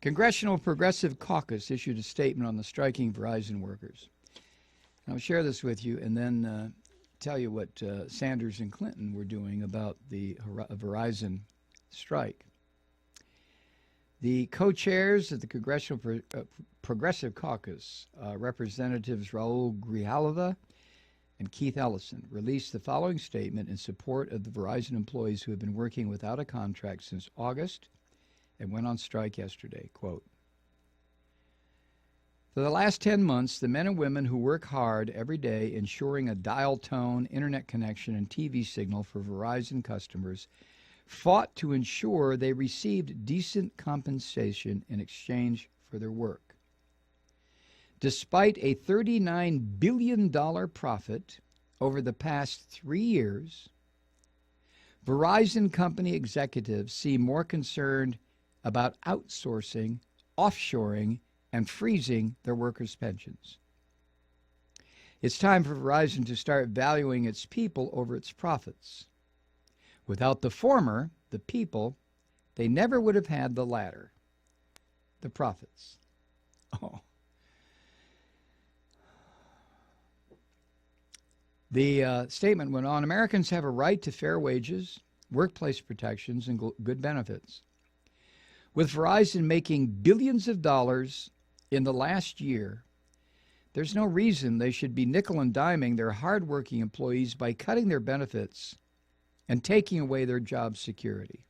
Congressional Progressive Caucus issued a statement on the striking Verizon workers. I'll share this with you and then tell you what Sanders and Clinton were doing about the Verizon strike. The co-chairs of the Congressional Progressive Caucus, Representatives Raul Grijalva and Keith Ellison, released the following statement in support of the Verizon employees who have been working without a contract since August and went on strike yesterday. Quote, "For the last 10 months, the men and women who work hard every day ensuring a dial tone, internet connection, and TV signal for Verizon customers fought to ensure they received decent compensation in exchange for their work. Despite a $39 billion profit over the past 3 years, Verizon company executives seem more concerned about outsourcing, offshoring, and freezing their workers' pensions. It's time for Verizon to start valuing its people over its profits. Without the former, the people, they never would have had the latter, the profits." Oh. The statement went on, "Americans have a right to fair wages, workplace protections, and good benefits. With Verizon making billions of dollars in the last year, there's no reason they should be nickel and diming their hardworking employees by cutting their benefits and taking away their job security.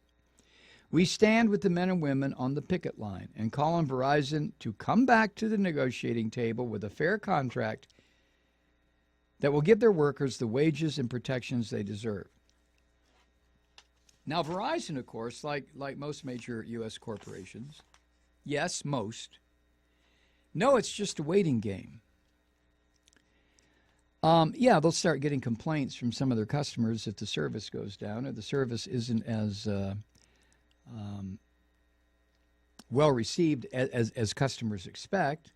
We stand with the men and women on the picket line and call on Verizon to come back to the negotiating table with a fair contract that will give their workers the wages and protections they deserve." Now, Verizon, of course, like most major U.S. corporations, yes, most, no, it's just a waiting game. Yeah, they'll start getting complaints from some of their customers if the service goes down or the service isn't as well received as customers expect.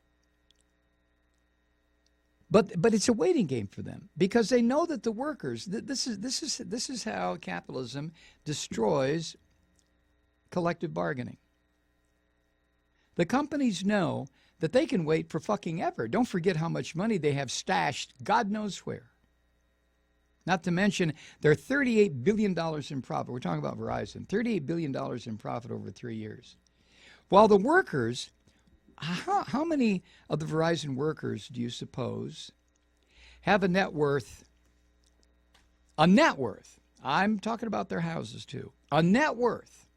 But it's a waiting game for them because they know that the workers. This is how capitalism destroys collective bargaining. The companies know that they can wait for fucking ever. Don't forget how much money they have stashed God knows where. Not to mention their $38 billion in profit. We're talking about Verizon. $38 billion in profit over 3 years. While the workers, how many of the Verizon workers do you suppose have a net worth, I'm talking about their houses too, a net worth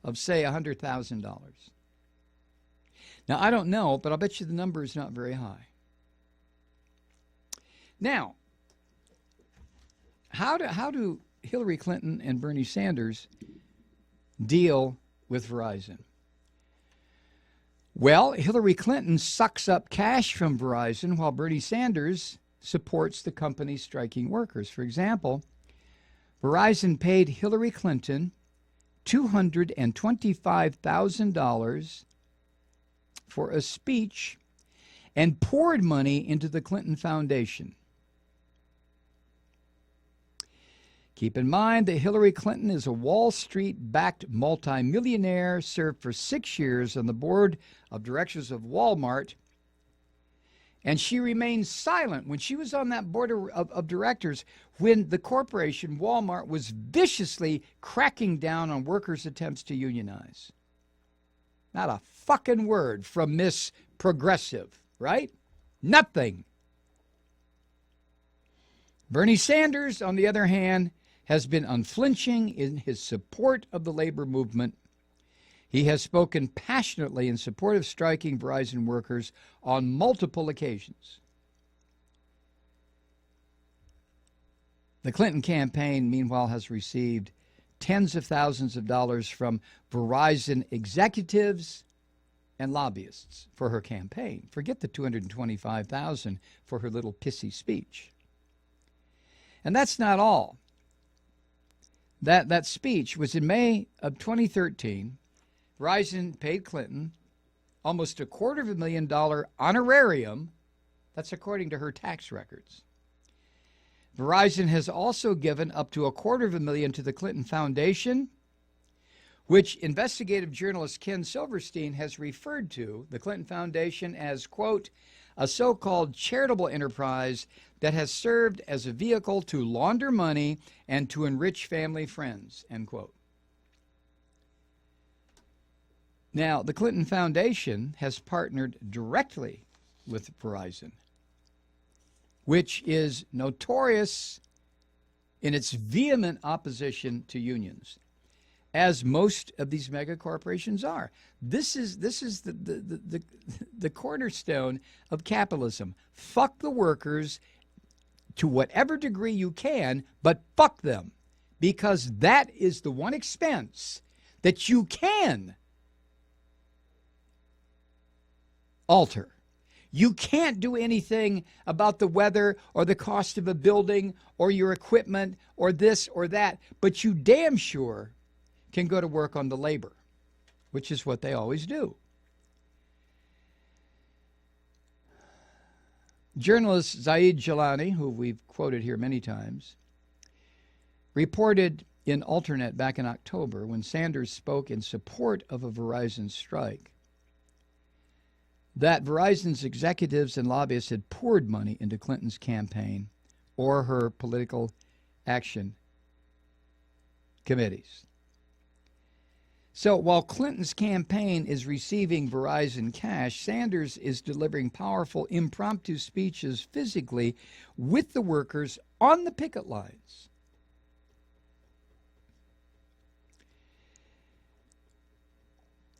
of, say, $100,000? Now, I don't know, but I'll bet you the number is not very high. Now, how do Hillary Clinton and Bernie Sanders deal with Verizon? Well, Hillary Clinton sucks up cash from Verizon while Bernie Sanders supports the company striking workers. For example, Verizon paid Hillary Clinton $225,000 for a speech and poured money into the Clinton Foundation. Keep in mind that Hillary Clinton is a Wall Street-backed multimillionaire, served for 6 years on the board of directors of Walmart, and she remained silent when she was on that board of directors when the corporation, Walmart, was viciously cracking down on workers' attempts to unionize. Not a fucking word from Miss Progressive, right? Nothing. Bernie Sanders, on the other hand, has been unflinching in his support of the labor movement. He has spoken passionately in support of striking Verizon workers on multiple occasions. The Clinton campaign, meanwhile, has received tens of thousands of dollars from Verizon executives and lobbyists for her campaign. Forget the $225,000 for her little pissy speech. And that's not all. That speech was in May of 2013. Verizon paid Clinton almost $250,000 honorarium. That's according to her tax records. Verizon has also given up to $250,000 to the Clinton Foundation, which investigative journalist Ken Silverstein has referred to the Clinton Foundation as, quote, a so-called charitable enterprise that has served as a vehicle to launder money and to enrich family friends, end quote. Now, the Clinton Foundation has partnered directly with Verizon, which is notorious in its vehement opposition to unions, as most of these mega corporations are. This is the cornerstone of capitalism. Fuck the workers to whatever degree you can, but fuck them, because that is the one expense that you can alter. You can't do anything about the weather or the cost of a building or your equipment or this or that, but you damn sure can go to work on the labor, which is what they always do. Journalist Zaid Jilani, who we've quoted here many times, reported in Alternet back in October when Sanders spoke in support of a Verizon strike that Verizon's executives and lobbyists had poured money into Clinton's campaign or her political action committees. So while Clinton's campaign is receiving Verizon cash, Sanders is delivering powerful impromptu speeches physically with the workers on the picket lines.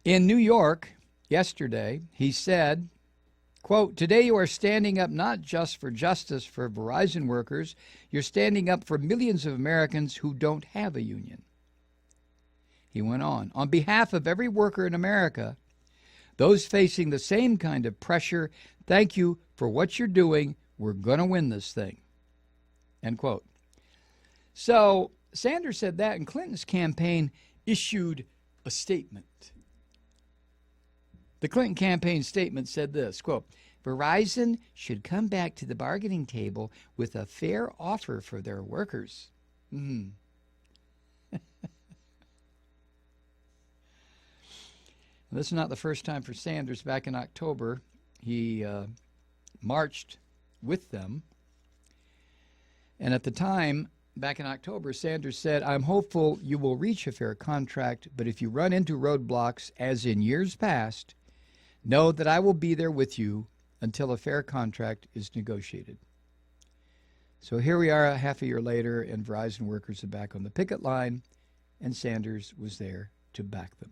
In New York yesterday, he said, quote, today you are standing up not just for justice for Verizon workers, you're standing up for millions of Americans who don't have a union. He went on behalf of every worker in America, those facing the same kind of pressure, thank you for what you're doing. We're going to win this thing, end quote. So Sanders said that, and Clinton's campaign issued a statement. The Clinton campaign statement said this, quote, Verizon should come back to the bargaining table with a fair offer for their workers. This is not the first time for Sanders. Back in October, he marched with them. And at the time, back in October, Sanders said, I'm hopeful you will reach a fair contract, but if you run into roadblocks, as in years past, know that I will be there with you until a fair contract is negotiated. So here we are a half a year later, and Verizon workers are back on the picket line, and Sanders was there to back them.